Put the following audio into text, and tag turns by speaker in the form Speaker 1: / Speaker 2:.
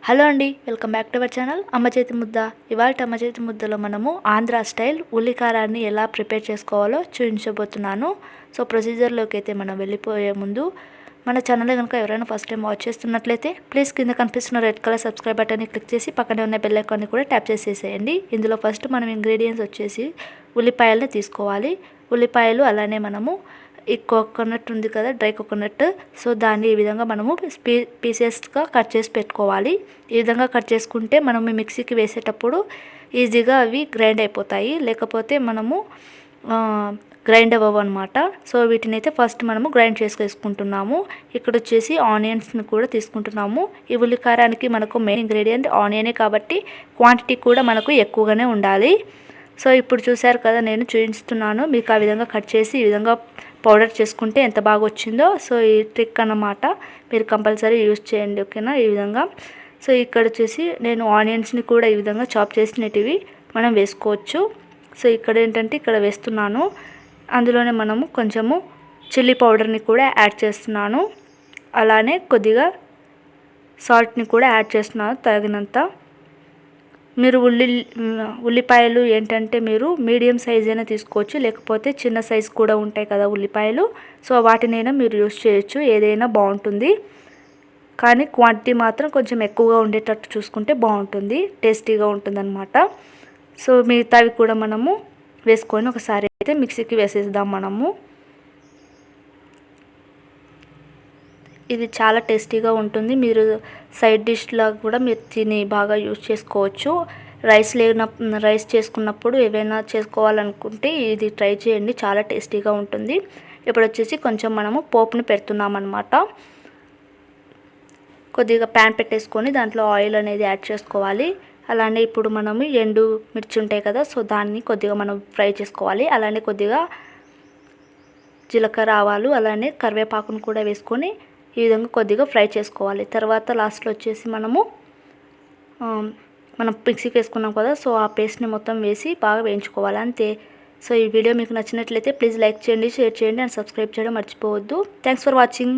Speaker 1: Hello అండి, welcome back to our channel అమ్మ చేతి ముద్ద. ఇవాళ అమ్మ చేతి ముద్దలో మనము ఆంధ్ర స్టైల్ ఉల్లి కారాన్ని ఎలా ప్రిపేర్ చేసుకోవాలో చూపించబోతున్నాను. సో ప్రొసీజర్లోకి అయితే మనం వెళ్ళిపోయే ముందు మన ఛానల్ కనుక ఎవరైనా ఫస్ట్ టైం వాచ్ చేస్తున్నట్లయితే ప్లీజ్ కింద కనిపిస్తున్న రెడ్ కలర్ సబ్స్క్రైబ్ బటన్ని క్లిక్ చేసి పక్కనే ఉన్న బెల్ ఐకాన్ని కూడా ట్యాప్ చేసేసేయండి. ఇందులో ఫస్ట్ మనం ఇంగ్రీడియంట్స్ వచ్చేసి ఉల్లిపాయలని తీసుకోవాలి. ఉల్లిపాయలు అలానే మనము ఈ కోకోనట్ ఉంది కదా, డ్రై కోకోనట్, సో దాన్ని ఈ విధంగా మనము పీసెస్గా కట్ చేసి పెట్టుకోవాలి. ఈ విధంగా కట్ చేసుకుంటే మనము మిక్సీకి వేసేటప్పుడు ఈజీగా అవి గ్రైండ్ అయిపోతాయి, లేకపోతే మనము గ్రైండ్ అవ్వవు అనమాట. సో వీటిని అయితే ఫస్ట్ మనము గ్రైండ్ చేసుకుంటున్నాము. ఇక్కడ వచ్చేసి ఆనియన్స్ని కూడా తీసుకుంటున్నాము. ఈ ఉల్లి కారానికి మనకు మెయిన్ ఇంగ్రీడియంట్ ఆనియనే కాబట్టి క్వాంటిటీ కూడా మనకు ఎక్కువగానే ఉండాలి. సో ఇప్పుడు చూసారు కదా, నేను చూపిస్తున్నాను మీకు. ఆ విధంగా కట్ చేసి ఈ విధంగా పౌడర్ చేసుకుంటే ఎంత బాగా వచ్చిందో. సో ఈ ట్రిక్ అన్నమాట, మీరు కంపల్సరీ యూజ్ చేయండి, ఓకేనా? ఈ విధంగా. సో ఇక్కడ వచ్చేసి నేను ఆనియన్స్ని కూడా ఈ విధంగా చాప్ చేసినవి మనం వేసుకోవచ్చు. సో ఇక్కడ ఏంటంటే ఇక్కడ వేస్తున్నాను. అందులోనే మనము కొంచెము చిల్లీ పౌడర్ని కూడా యాడ్ చేస్తున్నాను. అలానే కొద్దిగా సాల్ట్ని కూడా యాడ్ చేస్తున్నాను తగినంత. మీరు ఉల్లిపాయలు ఏంటంటే మీరు మీడియం సైజ్ అయినా తీసుకోవచ్చు, లేకపోతే చిన్న సైజ్ కూడా ఉంటాయి కదా ఉల్లిపాయలు. సో వాటినైనా మీరు యూస్ చేయొచ్చు, ఏదైనా బాగుంటుంది. కానీ క్వాంటిటీ మాత్రం కొంచెం ఎక్కువగా ఉండేటట్టు చూసుకుంటే బాగుంటుంది, టేస్టీగా ఉంటుందన్నమాట. సో మిగతావి కూడా మనము వేసుకొని ఒకసారి అయితే మిక్సీకి వేసేద్దాం మనము. ఇది చాలా టేస్టీగా ఉంటుంది. మీరు సైడ్ డిష్లా కూడా మీరు తిని బాగా యూజ్ చేసుకోవచ్చు. రైస్ చేసుకున్నప్పుడు ఏవైనా చేసుకోవాలనుకుంటే ఇది ట్రై చేయండి, చాలా టేస్టీగా ఉంటుంది. ఇప్పుడు వచ్చేసి కొంచెం మనము పోపుని పెడుతున్నాం అన్నమాట. కొద్దిగా ప్యాన్ పెట్టేసుకొని దాంట్లో ఆయిల్ అనేది యాడ్ చేసుకోవాలి. అలానే ఇప్పుడు మనము ఎండు మిర్చి ఉంటాయి కదా, సో దాన్ని కొద్దిగా మనం ఫ్రై చేసుకోవాలి. అలానే కొద్దిగా జీలకర్ర, ఆవాలు, అలానే కరివేపాకును కూడా వేసుకొని ఈ విధంగా కొద్దిగా ఫ్రై చేసుకోవాలి. తర్వాత లాస్ట్లో వచ్చేసి మనం మిక్సీకి వేసుకున్నాం కదా, సో ఆ పేస్ట్ని మొత్తం వేసి బాగా వేయించుకోవాలి, అంతే. సో ఈ వీడియో మీకు నచ్చినట్లయితే ప్లీజ్ లైక్ చేయండి, షేర్ చేయండి అండ్ సబ్స్క్రైబ్ చేయడం మర్చిపోవద్దు. Thanks for watching.